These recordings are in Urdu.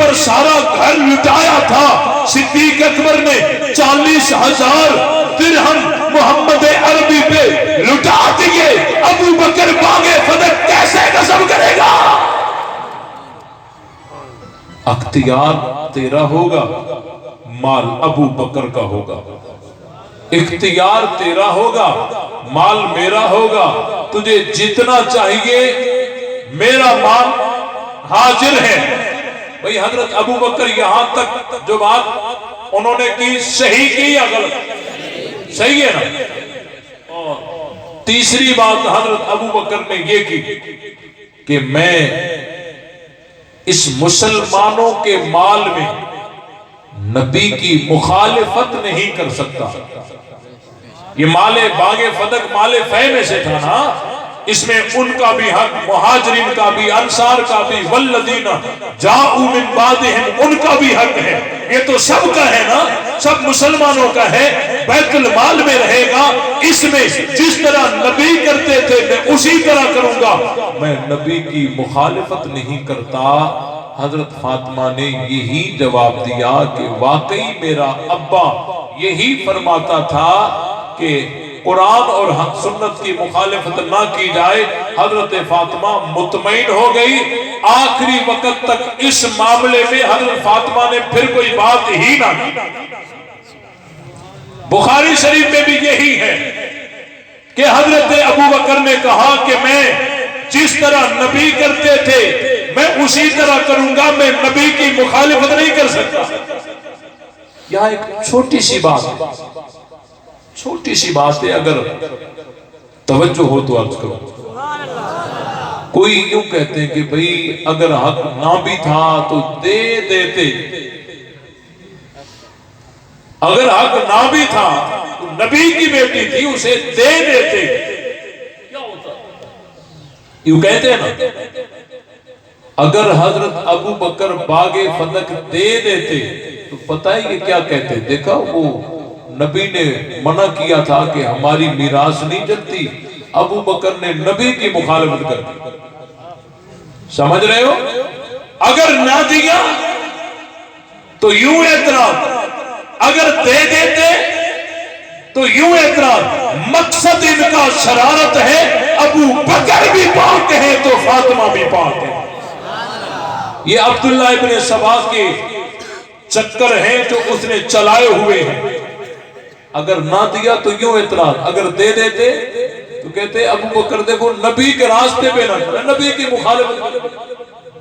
پر سارا گھر لٹایا تھا، صدیق اکبر نے 40,000 درہم محمد عربی پہ لٹا دیے، ابو بکر باغ فتح کیسے غصب کرے گا؟ اختیار تیرا ہوگا، مال ابو بکر کا ہوگا۔ اختیار تیرا ہوگا، مال میرا ہوگا۔ تجھے جتنا چاہیے، میرا مال حاضر ہے۔ بھئی حضرت ابو بکر یہاں تک جو بات انہوں نے کی صحیح کی یا غلط؟ صحیح ہے نا؟ اور تیسری بات حضرت ابو بکر نے یہ کی کہ میں اس مسلمانوں کے مال میں نبی کی مخالفت نہیں کر سکتا۔ یہ مال باغ فتح مال فہ میں سے تھا نا، اس میں ان کا بھی حق، مہاجرین کا بھی، انصار کا بھی، والذین جاؤ من بعدہم ان کا بھی حق ہے۔ یہ تو سب کا ہے نا، سب مسلمانوں کا ہے، بیت المال میں رہے گا۔ اس میں جس طرح نبی کرتے تھے میں اسی طرح کروں گا، میں نبی کی مخالفت نہیں کرتا۔ حضرت فاطمہ نے یہی جواب دیا کہ واقعی میرا ابا یہی فرماتا تھا کہ قرآن اور سنت کی مخالفت نہ کی جائے۔ حضرت فاطمہ مطمئن ہو گئی۔ آخری وقت تک اس معاملے میں حضرت فاطمہ نے پھر کوئی بات ہی نہ کی۔ بخاری شریف میں بھی یہی ہے کہ حضرت ابو بکر نے کہا کہ میں جس طرح نبی کرتے تھے میں اسی طرح کروں گا، میں نبی کی مخالفت نہیں کر سکتا۔ یہاں ایک چھوٹی سی بات ہے، چھوٹی سی بات ہے، اگر توجہ ہو تو عرض کرو۔ کوئی یوں کہتے ہیں کہ بھئی اگر حق نہ بھی تھا تو دے دیتے، اگر حق نہ بھی تھا تو نبی کی بیٹی تھی اسے دے دیتے، کیا ہوتا؟ یوں کہتے ہیں نا۔ اگر حضرت ابو بکر باغ فتح دے دیتے تو پتہ ہے یہ کیا کہتے؟ دیکھا وہ نبی نے منع کیا تھا کہ ہماری میراث نہیں چلتی، ابو بکر نے نبی کی مخالفت کر دی۔ سمجھ رہے ہو؟ اگر نہ دیا تو یوں اعتراض، اگر دے دیتے تو یوں اعتراض۔ مقصد ان کا شرارت ہے، ابو بکر بھی پاک ہے تو فاطمہ بھی پاک ہے۔ یہ عبداللہ ابن سبا کے چکر ہیں جو اس نے چلائے ہوئے ہیں۔ اگر نہ دیا تو یوں اعتراض، اگر دے دیتے تو کہتے ابو بکر دیکھو نبی کے راستے پہ نہ چلے، نبی کی مخالفت۔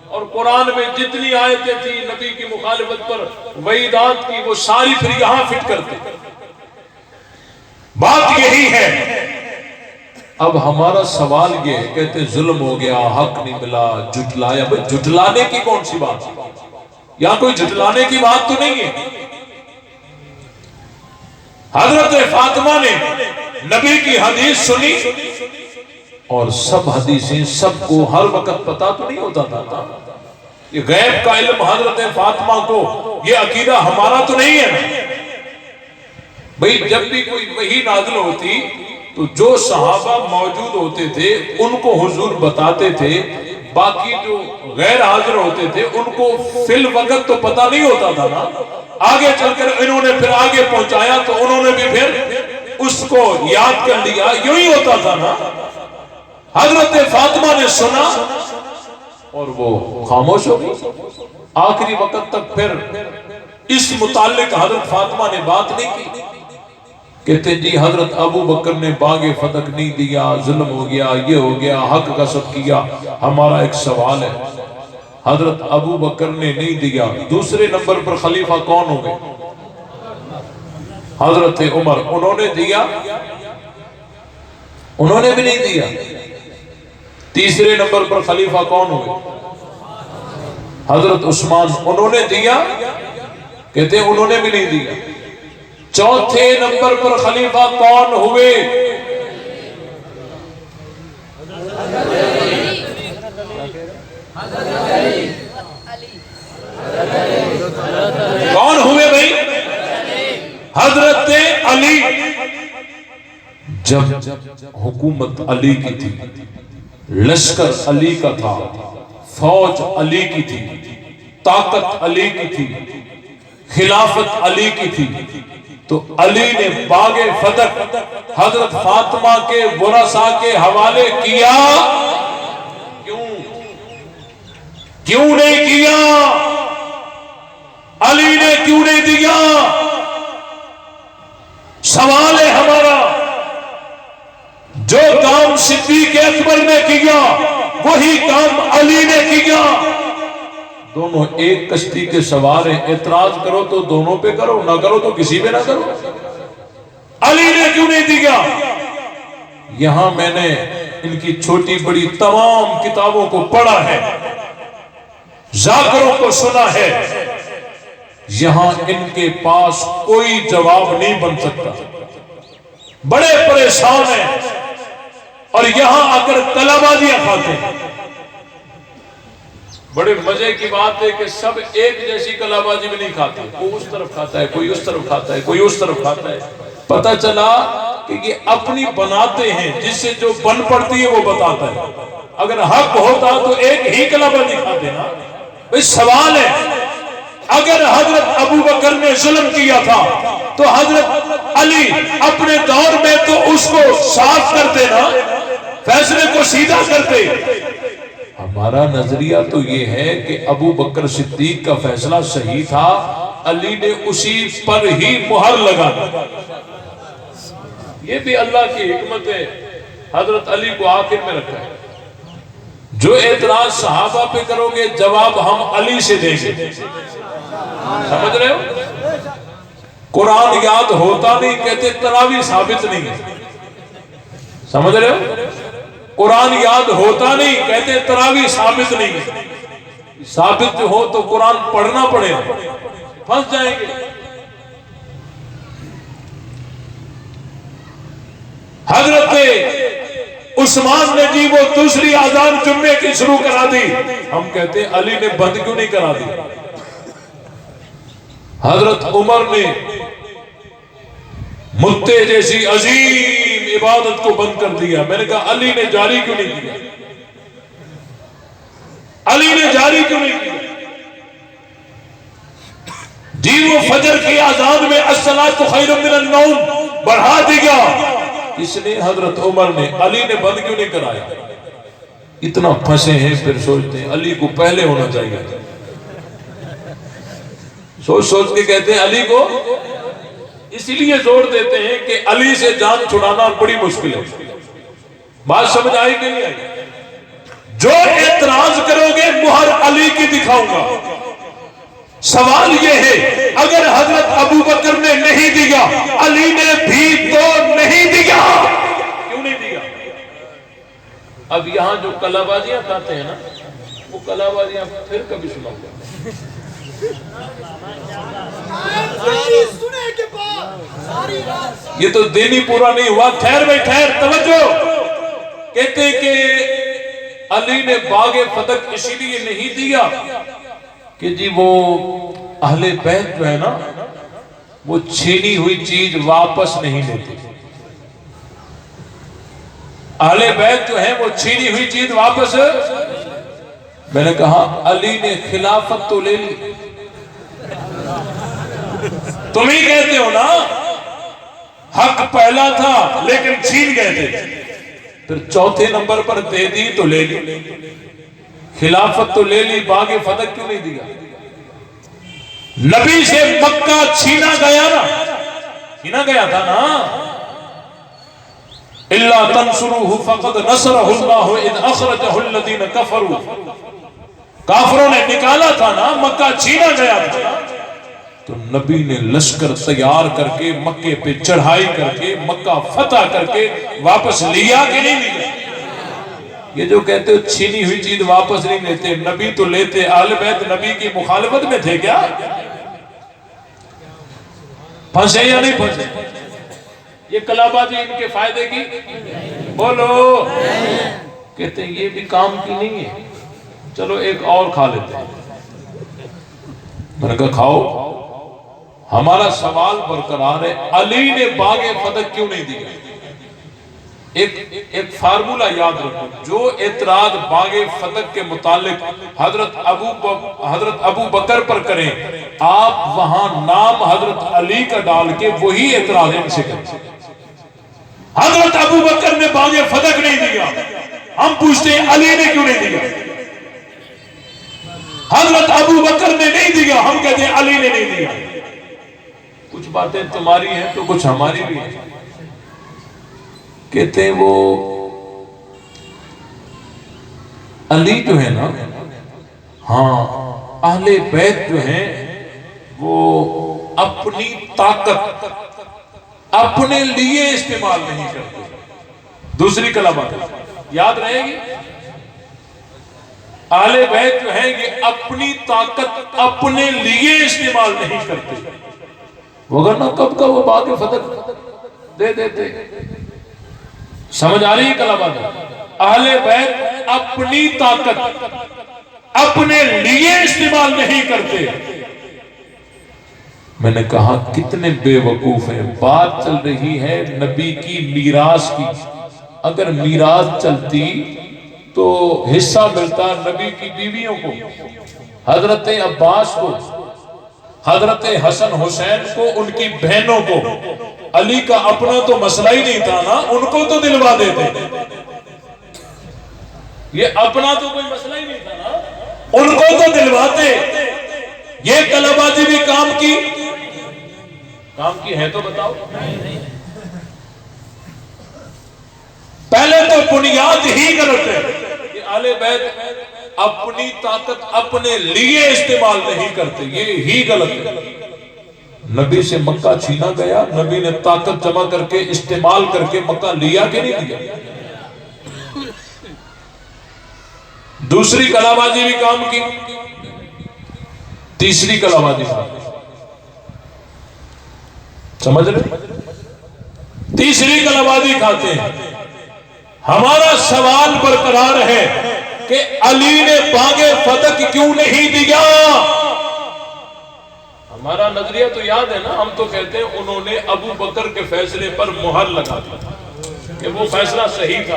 اور قرآن میں جتنی آیتیں تھی نبی کی مخالفت پر وعیدات کی، وہ ساری پھر یہاں فٹ کرتے۔ بات یہی ہے۔ اب ہمارا سوال یہ ہے، کہتے ظلم ہو گیا، حق نہیں ملا، جھٹلایا۔ بھئی جھٹلانے کی کون سی بات؟ یہاں کوئی جھٹلانے کی بات تو نہیں ہے۔ حضرت فاطمہ نے نبی کی حدیث سنی، اور سب حدیثیں سب کو ہر وقت پتا تو نہیں ہوتا تھا۔ یہ غیب کا علم حضرت فاطمہ کو، یہ عقیدہ ہمارا تو نہیں ہے۔ بھئی جب بھی کوئی وحی نازل ہوتی تو جو صحابہ موجود ہوتے تھے ان کو حضور بتاتے تھے، باقی جو غیر حاضر ہوتے تھے ان کو فی الوقت تو پتہ نہیں ہوتا تھا نا۔ آگے چل کر انہوں نے پھر آگے پہنچایا تو انہوں نے بھی پھر اس کو یاد کر لیا، یوں ہی ہوتا تھا نا۔ حضرت فاطمہ نے سنا اور وہ خاموش ہو گئی۔ آخری وقت تک پھر اس متعلق حضرت فاطمہ نے بات نہیں کی۔ کہتے جی حضرت ابو بکر نے باغ فتح نہیں دیا، ظلم ہو گیا، یہ ہو گیا، حق غصب کیا۔ ہمارا ایک سوال ہے، حضرت ابو بکر نے نہیں دیا، دوسرے نمبر پر خلیفہ کون ہو گئے؟ حضرت عمر۔ انہوں نے دیا؟ انہوں نے بھی نہیں دیا۔ تیسرے نمبر پر خلیفہ کون ہوئے؟ حضرت عثمان۔ انہوں نے دیا؟ کہتے ہیں انہوں نے بھی نہیں دیا۔ چوتھے نمبر پر خلیفہ کون ہوئے؟ کون ہوئے بھائی؟ حضرت علی۔ جب حکومت علی کی تھی، لشکر علی کا تھا، فوج علی کی تھی، طاقت علی کی تھی، خلافت علی کی تھی، تو علی نے باغ فتح حضرت فاطمہ کے ورثاء کے حوالے کیا؟ کیوں نہیں کیا؟ علی نے کیوں نہیں دیا؟ سوال ہے ہمارا، جو کام صدیق اکبر نے کیا وہی کام علی نے کیا۔ دونوں ایک کشتی کے سوار ہیں، اعتراض کرو تو دونوں پہ کرو، نہ کرو تو کسی پہ نہ کرو۔ علی نے کیوں نہیں دیا؟ یہاں میں نے ان کی چھوٹی بڑی تمام کتابوں کو پڑھا ہے، ذاکروں کو سنا ہے، یہاں ان کے پاس کوئی جواب نہیں بن سکتا، بڑے پریشان ہیں، اور یہاں آ کر کلابازیاں کھاتے ہیں۔ بڑے مزے کی بات ہے کہ سب ایک جیسی کلابازی میں نہیں کھاتے، کوئی اس طرف کھاتا ہے، کوئی اس طرف کھاتا ہے، کوئی اس طرف کھاتا ہے۔ پتہ چلا کہ یہ اپنی بناتے ہیں، جس سے جو بن پڑتی ہے وہ بتاتا ہے۔ اگر حق ہوتا تو ایک ہی کلابازی کھاتے نا۔ بھئی سوال ہے، اگر حضرت ابو بکر نے ظلم کیا تھا تو حضرت علی اپنے دور میں تو اس کو صاف کرتے نا، فیصلے کو سیدھا کرتے۔ ہمارا نظریہ تو یہ ہے کہ ابو بکر صدیق کا فیصلہ صحیح تھا، علی نے اسی پر ہی مہر لگا۔ یہ بھی اللہ کی حکمت ہے، حضرت علی کو آخر میں رکھا ہے۔ جو اعتراض صحابہ پہ کرو گے جواب ہم علی سے دیں گے، سمجھ رہے ہو؟ قرآن یاد ہوتا نہیں کہتے تراویح ثابت نہیں ہے، سمجھ رہے ہو؟ قرآن یاد ہوتا نہیں کہتے تراویح ثابت نہیں ہے۔ ثابت ہو تو قرآن پڑھنا پڑے، پھنس جائیں گے۔ حضرت عثمان نے جی وہ دوسری اذان جمعے کی شروع کرا دی، ہم کہتے ہیں علی نے بند کیوں نہیں کرا دی؟ حضرت عمر نے متے جیسی عظیم عبادت کو بند کر دیا، میں نے کہا علی نے جاری کیوں نہیں کیا؟ علی نے جاری کیوں نہیں کیا؟ جی وہ فجر کی اذان میں الصلاۃ خیر من النوم بڑھا دیا، اس نے حضرت عمر نے، علی نے بند کیوں نہیں کرایا؟ اتنا پھنسے ہیں پھر سوچتے ہیں علی کو پہلے ہونا چاہیے، سوچ سوچ کے کہتے ہیں علی کو، اسی لیے زور دیتے ہیں کہ علی سے جان چھڑانا بڑی مشکل ہے۔ بات سمجھ آئی کہ نہیں آئی؟ جو اعتراض کرو گے مہر علی کی دکھاؤں گا۔ سوال یہ ہے اگر حضرت ابو بکر نے نہیں دیا، علی نے بھی تو نہیں دیا، کیوں نہیں دیا؟ اب یہاں جو کلابازیاں کھاتے ہیں نا، وہ کلابازیاں پھر کبھی سناؤں گا۔ یہ تو دین ہی پورا نہیں ہوا، ٹھہر بھائی ٹھہر، توجہ۔ کہتے ہیں کہ علی نے باغ فتح اسی لیے نہیں دیا کہ جی وہ اہل بیت جو ہے نا وہ چھینی ہوئی چیز واپس نہیں لیتے، اہل بیت جو ہے وہ چھینی ہوئی چیز واپس۔ میں نے کہا علی نے خلافت تو لے لی، تم ہی کہتے ہو نا حق پہلا تھا لیکن چھین گئے تھے، پھر چوتھے نمبر پر دے دی تو لے لی، خلافت تو لے لی، باغ فتح کیوں نہیں دیا؟ نبی سے مکہ چھینا گیا نا، چھینا گیا تھا نا۔ الا تنصروه فقد نصره الله اذ اخرجه الذين كفروا، کافروں نے نکالا تھا نا، مکہ چھینا گیا تھا، تو نبی نے لشکر تیار کر کے مکے پہ چڑھائی کر کے مکہ فتح کر کے واپس لیا کہ نہیں لیا؟ یہ جو کہتے ہو چھینی ہوئی چیز واپس نہیں لیتے، نبی تو لیتے، اہل بیت نبی کی مخالفت میں تھے کیا؟ پھنسے یا نہیں پھنسے؟ یہ کلابازی ان کے فائدے کی بولو، کہتے ہیں یہ بھی کام کی نہیں ہے، چلو ایک اور کھا لیتے ہیں۔ میں نے کہا کھاؤ، ہمارا سوال برقرار ہے، علی نے باغ فتح کیوں نہیں دیا؟ ایک فارمولہ یاد رکھو، جو اعتراض باغ فتح کے متعلق حضرت ابو بکر پر کریں، آپ وہاں نام حضرت علی کا ڈال کے وہی اعتراض ان سے کریں۔ حضرت ابو بکر نے باغ فتح نہیں دیا، ہم پوچھتے ہیں علی نے کیوں نہیں دیا؟ حضرت ابو بکر نے نہیں دیا، ہم کہتے ہیں علی نے نہیں دیا۔ کچھ باتیں تمہاری ہیں تو کچھ ہماری بھی ہیں۔ کہتے ہیں وہ علی جو ہے نا، ہاں اہل بیت جو ہیں وہ اپنی طاقت اپنے لیے استعمال نہیں کرتے۔ دوسری کلمات یاد رہے گی، اہل بیت جو ہیں یہ اپنی طاقت اپنے لیے استعمال نہیں کرتے، وگرنہ کب کا وہ باغ فتح دے دیتے۔ سمجھ آ رہی ہے کلمات؟ اہل بیت اپنی طاقت اپنے لیے استعمال نہیں کرتے۔ میں نے کہا کتنے بے وقوف ہیں، بات چل رہی ہے نبی کی میراث کی، اگر میراث چلتی تو حصہ ملتا نبی کی بیویوں کو، حضرت عباس کو، حضرت حسن حسین کو، ان کی بہنوں کو۔ علی کا اپنا تو مسئلہ ہی نہیں تھا نا، ان کو تو دلوا دیتے، یہ اپنا تو کوئی مسئلہ ہی نہیں تھا نا، ان کو تو دلواتے۔ یہ کلابازی بھی کام کی ہے تو بتاؤ۔ پہلے تو بنیاد ہی غلط ہے کہ اہل بیت اپنی طاقت اپنے لیے استعمال نہیں کرتے، یہ ہی غلط ہے۔ نبی سے مکہ چھینا گیا، نبی نے طاقت جمع کر کے استعمال کر کے مکہ لیا کہ نہیں لیا؟ دوسری کلابازی بھی کام کی، تیسری کلابازی سمجھ رہے؟ تیسری کلابازی کھاتے ہیں۔ ہمارا سوال برقرار ہے کہ علی نے باغ فتح کیوں نہیں دیا؟ ہمارا نظریہ تو یاد ہے نا، ہم تو کہتے ہیں انہوں نے ابو بکر کے فیصلے پر مہر لگا دی کہ وہ فیصلہ صحیح تھا،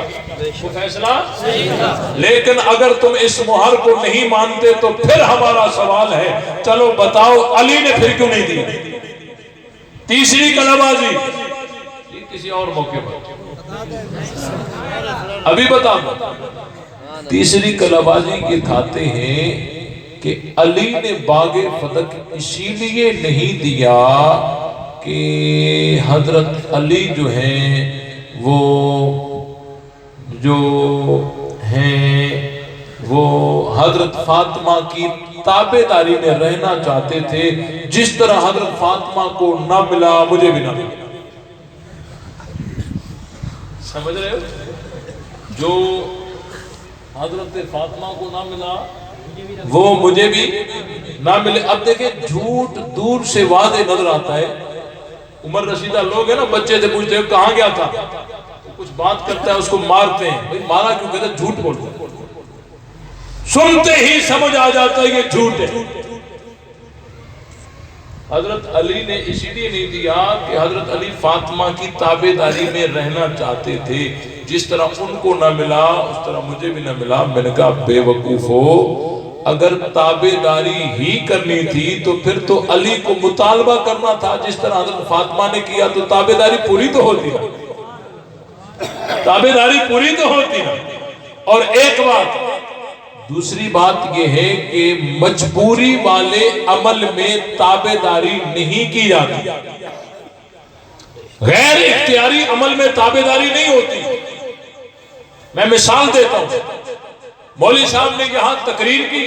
وہ فیصلہ صحیح تھا۔ لیکن اگر تم اس مہر کو نہیں مانتے تو پھر ہمارا سوال ہے، چلو بتاؤ علی نے پھر کیوں نہیں دیا؟ تیسری کلابازی یہ کسی اور موقع پر ابھی بتا دو۔ تیسری کلابازی یہ کھاتے ہیں کہ علی نے باغ فتح اسی لیے نہیں دیا کہ حضرت علی جو ہیں وہ حضرت فاطمہ کی تابعداری میں رہنا چاہتے تھے، جس طرح حضرت فاطمہ کو نہ ملا مجھے بھی نہ ملا۔ سمجھ رہے ہو؟ جو حضرت فاطمہ کو نہ ملا وہ مجھے بھی نہ ملے۔ اب دیکھیں جھوٹ دور سے واضح نظر آتا ہے۔ عمر رسیدہ لوگ ہیں نا، بچے سے پوچھتے ہیں کہاں گیا تھا، کچھ بات کرتا ہے اس کو مارتے ہیں، بھئی مارا کیوں؟ کہتا ہے جھوٹ بولتا ہے۔ سنتے ہی سمجھ آ جاتا ہے یہ جھوٹ ہے۔ حضرت علی نے اسی لیے نہیں دیا کہ حضرت علی فاطمہ کی تابعداری میں رہنا چاہتے تھے، جس طرح ان کو نہ ملا اس طرح مجھے بھی نہ ملا۔ میں نے کہا بے وقوف ہو، اگر تابعداری ہی کرنی تھی تو پھر تو علی کو مطالبہ کرنا تھا، جس طرح حضرت فاطمہ نے کیا تو تابعداری پوری تو ہوتی نا، تابعداری پوری تو ہوتی نا۔ اور ایک بات دوسری بات یہ ہے کہ مجبوری والے عمل میں تابعداری نہیں کی جاتی، غیر اختیاری عمل میں تابعداری نہیں ہوتی۔ میں مثال دیتا ہوں، مولوی صاحب نے یہاں تقریر کی،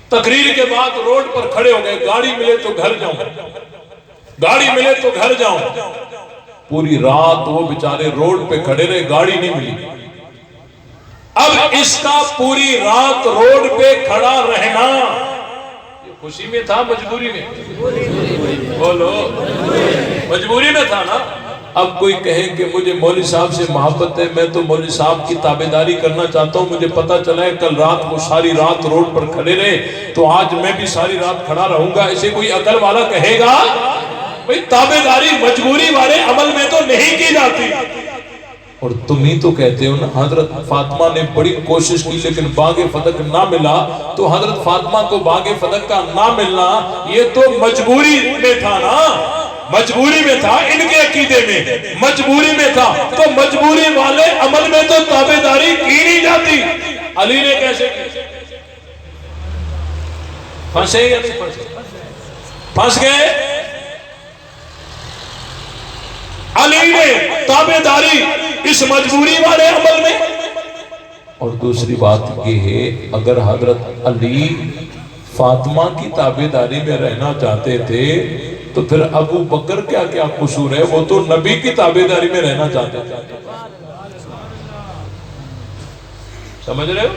تقریر کے بعد روڈ پر کھڑے ہو گئے، گاڑی ملے تو گھر جاؤں، گاڑی ملے تو گھر جاؤں۔ پوری رات وہ بیچارے روڈ پہ کھڑے رہے، گاڑی نہیں ملی۔ اب اس کا پوری رات روڈ پہ کھڑا رہنا یہ خوشی میں تھا مجبوری میں؟ بولو مجبوری میں تھا نا۔ اب کوئی کہے کہ مجھے مولوی صاحب سے محبت ہے، میں تو مولوی صاحب کی تابعداری کرنا چاہتا ہوں، مجھے پتا چلا ہے کل رات وہ ساری رات روڈ پر کھڑے رہے تو آج میں بھی ساری رات کھڑا رہوں گا، اسے کوئی عقل والا کہے گا؟ بھئی تابعداری مجبوری والے عمل میں تو نہیں کی جاتی۔ اور تم ہی تو کہتے ہو نا حضرت فاطمہ نے بڑی کوشش کی لیکن باغ فتح نہ ملا، تو حضرت فاطمہ کو باغ فتح کا نہ ملنا یہ تو مجبوری میں تھا نا، مجبوری میں تھا، ان کے عقیدے میں مجبوری میں تھا، تو مجبوری والے عمل میں تو تابعداری کی نہیں جاتی۔ علی نے کیسے کی؟ پھنسے یا نہیں پھنسے؟ پھنس گئے۔ علی نے تابعداری اس مجبوری والے عمل میں۔ اور دوسری بات یہ ہے اگر حضرت علی فاطمہ کی تابعداری میں رہنا چاہتے تھے تو پھر ابو بکر کیا کیا قصور ہے؟ وہ تو نبی کی تابعداری میں رہنا چاہتے تھے، سمجھ رہے ہو؟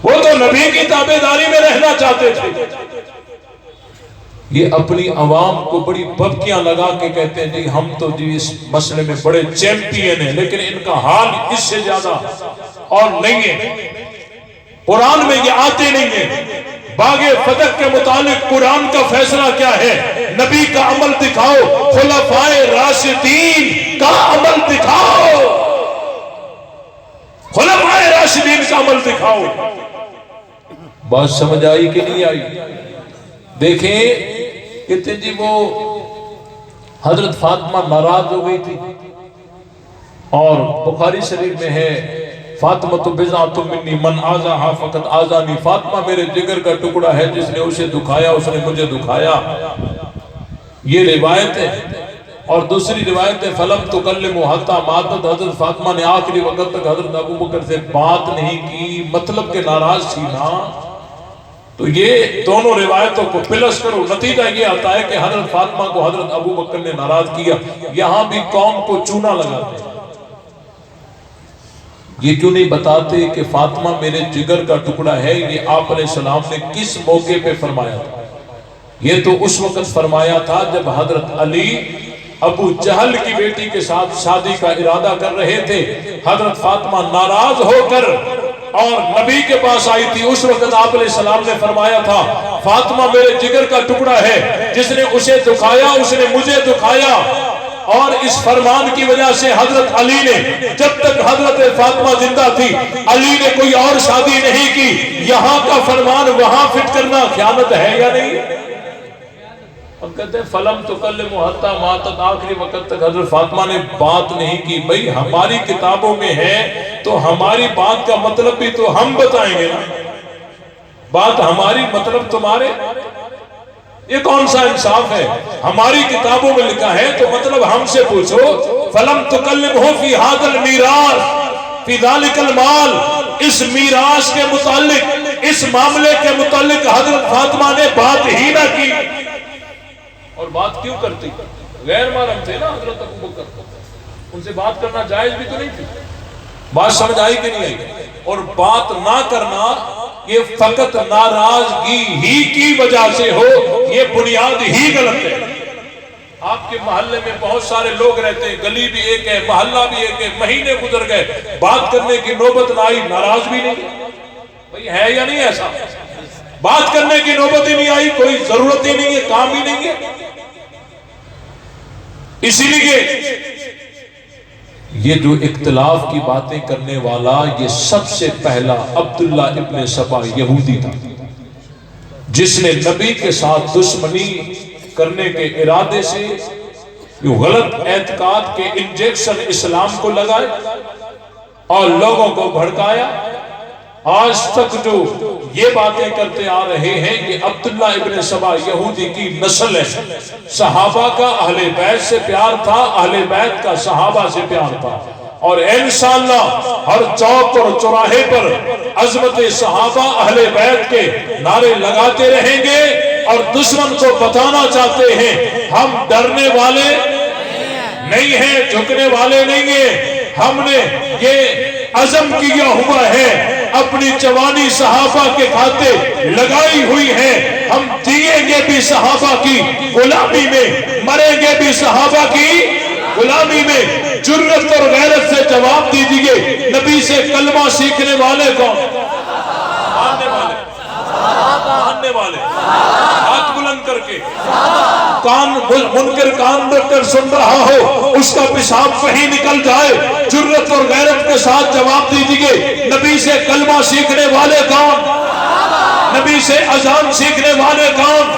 وہ تو نبی کی تابعداری میں رہنا چاہتے تھے۔ یہ اپنی عوام کو بڑی ببکیاں لگا کے کہتے ہیں جی ہم تو جی اس مسئلے میں بڑے چیمپئن ہیں، لیکن ان کا حال اس سے زیادہ اور نہیں ہے۔ قرآن میں یہ آتے نہیں ہیں۔ باغ فتح کے متعلق قرآن کا فیصلہ کیا ہے؟ نبی کا عمل دکھاؤ، خلفائے راشدین کا عمل دکھاؤ، خلفائے راشدین کا عمل دکھاؤ۔ بات سمجھ آئی کہ نہیں آئی؟ دیکھیں کہتے جی وہ حضرت فاطمہ ناراض ہو گئی تھی، اور بخاری شریف میں ہے فاطمہ بضعۃ منی من آذاہا فقط آذانی، فاطمہ میرے جگر کا ٹکڑا ہے، جس نے اسے دکھایا اس نے مجھے دکھایا، یہ روایت ہے۔ اور دوسری روایت ہے فلم تکلم حتی ماتت، حضرت فاطمہ نے آخری وقت تک حضرت ابو بکر سے بات نہیں کی، مطلب کہ ناراض تھی نا۔ تو یہ دونوں روایتوں کو پلس کرو، نتیجہ یہ آتا ہے کہ حضرت فاطمہ کو حضرت ابو بکر نے ناراض کیا۔ یہاں بھی قوم کو چونا لگاتے ہیں، یہ کیوں نہیں بتاتے کہ فاطمہ میرے جگر کا ٹکڑا ہے؟ یہ آپ علیہ السلام نے کس موقع پہ فرمایا تھا؟ یہ تو اس وقت فرمایا تھا جب حضرت علی ابو جہل کی بیٹی کے ساتھ شادی کا ارادہ کر رہے تھے۔ حضرت فاطمہ ناراض ہو کر اور نبی کے پاس آئی تھی، اس وقت آپ علیہ السلام نے فرمایا تھا فاطمہ میرے جگر کا ٹکڑا ہے، جس نے اسے دکھایا اس نے مجھے دکھایا۔ اور اس فرمان کی وجہ سے حضرت علی نے جب تک حضرت فاطمہ زندہ تھی علی نے کوئی اور شادی نہیں کی۔ یہاں کا فرمان وہاں فٹ کرنا خیانت ہے یا نہیں؟ ہم کہتے ہیں فلم تکلم حتی ماتت، آخری وقت تک حضرت فاطمہ نے بات نہیں کی۔ بھئی ہماری کتابوں میں ہے تو ہماری بات کا مطلب بھی تو ہم بتائیں گے نا، بات ہماری مطلب تمہارے، یہ کون سا انصاف ہے؟ ہماری کتابوں میں لکھا ہے تو مطلب ہم سے پوچھو۔ فلم تکلم ہو فی ھذا المیراث فی ذلک المال، اس میراث کے متعلق، اس معاملے کے متعلق حضرت فاطمہ نے بات ہی نہ کی۔ اور بات کیوں کرتی؟ غیر محرم تھے نا حضرت ابو بکر، ان سے بات کرنا جائز بھی تو نہیں تھی۔ بات سمجھ آئی کہ نہیں آئی؟ اور بات نہ کرنا یہ فقط ناراضگی ہی کی وجہ سے ہو، یہ بنیاد ہی غلط ہے۔ آپ کے محلے میں بہت سارے لوگ رہتے ہیں، گلی بھی ایک ہے، محلہ بھی ایک ہے، مہینے گزر گئے، بات کرنے کی نوبت نہ آئی، ناراض بھی نہیں، بھئی ہے یا نہیں ایسا؟ بات کرنے کی نوبت ہی نہیں آئی، کوئی ضرورت ہی نہیں ہے، کام ہی نہیں ہے۔ اسی لیے یہ جو اختلاف کی باتیں کرنے والا، یہ سب سے پہلا عبداللہ ابن سبا یہودی تھا، جس نے نبی کے ساتھ دشمنی کرنے کے ارادے سے غلط اعتقاد کے انجیکشن اسلام کو لگائے اور لوگوں کو بھڑکایا۔ آج تک جو یہ باتیں کرتے آ رہے ہیں یہ عبداللہ ابن سبا یہودی کی نسل ہے۔ صحابہ کا اہل بیت سے پیار تھا، اہل بیت کا صحابہ سے پیار تھا، اور انشاءاللہ ہر چوک اور چوراہے پر عظمت صحابہ اہل بیت کے نعرے لگاتے رہیں گے، اور دشمن کو بتانا چاہتے ہیں ہم ڈرنے والے نہیں ہیں، جھکنے والے نہیں ہیں، ہم نے یہ عزم کیا ہوا ہے، اپنی جوانی صحابہ کے کھاتے لگائی ہوئی ہے، ہم جیئیں گے بھی صحابہ کی غلامی میں، مریں گے بھی صحابہ کی غلامی میں۔ جرت اور غیرت سے جواب دیجئے، نبی سے کلمہ سیکھنے والے کون؟ ماننے والے، ماننے والے، ہاتھ بلند کر کے کان منکر کان رکھ کر سن رہا ہو، اس کا پیشاب کہیں نکل جائے، جرت اور غیرت کے ساتھ جواب دیجئے، نبی سے کلمہ سیکھنے والے کون؟ نبی سے اذان سیکھنے والے کون؟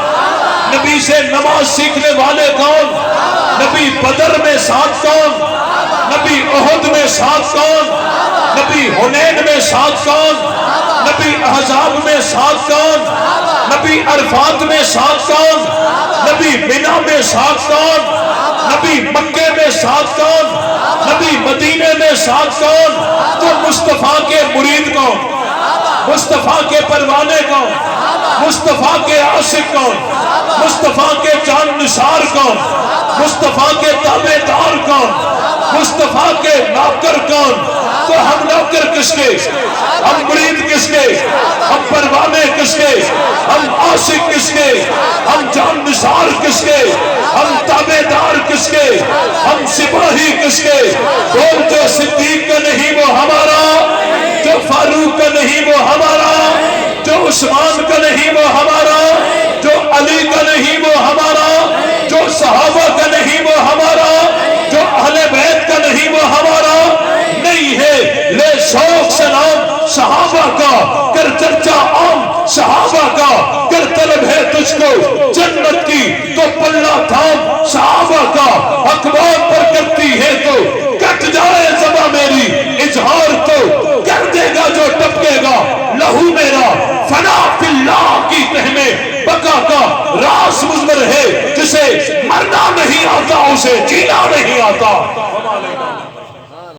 نبی سے نماز سیکھنے والے کون؟ نبی بدر میں ساتھ کون؟ نبی احد میں ساتھ کون؟ نبی حنین میں ساتھ کون؟ نبی احزاب میں ساتھ کون؟ نبی عرفات میں ساتھ کون؟ نبی منی میں ساتھ کون؟ نبی مکے میں ساتھ کون؟ نبی مدینے میں ساتھ کون؟ تو مصطفیٰ کے مرید کون؟ مصطفیٰ کے پروانے کون؟ مصطفیٰ کے عاشق کون؟ مصطفیٰ کے جان نثار کون؟ مصطفیٰ کے تابعدار کون؟ مصطفیٰ کے نوکر کون؟ تو ہم نوکر کس کے؟ ہم مرید کس کے؟ ہم پروانے کس کے؟ ہم عاشق کس کے؟ ہم جان نثار کس کے؟ ہم تابعدار کس کے؟ ہم سپاہی کس کے؟ بول جو صدیق کا نہیں وہ ہمارا، جو فاروق کا نہیں وہ ہمارا، جو عثمان کا نہیں وہ ہمارا، جو علی کا نہیں وہ ہمارا، جو صحابہ کا نہیں وہ ہمارا، جو اہل بیت کا نہیں وہ ہمارا نہیں ہے۔ لے شوق سے نام صحابہ کا، کر چرچا عام صحابہ کا، کر طلب ہے تجھ کو جنت کی تو پلہ تھام صحابہ کا، اخبار پر کرتی ہے تو کٹ جائے زبان میری، اظہار تو کر دے گا جو ٹپکے گا لہو میرا، فنا فی اللہ کی تہ میں بقا کا راز مضمر ہے، جسے مرنا نہیں آتا اسے جینا نہیں آتا۔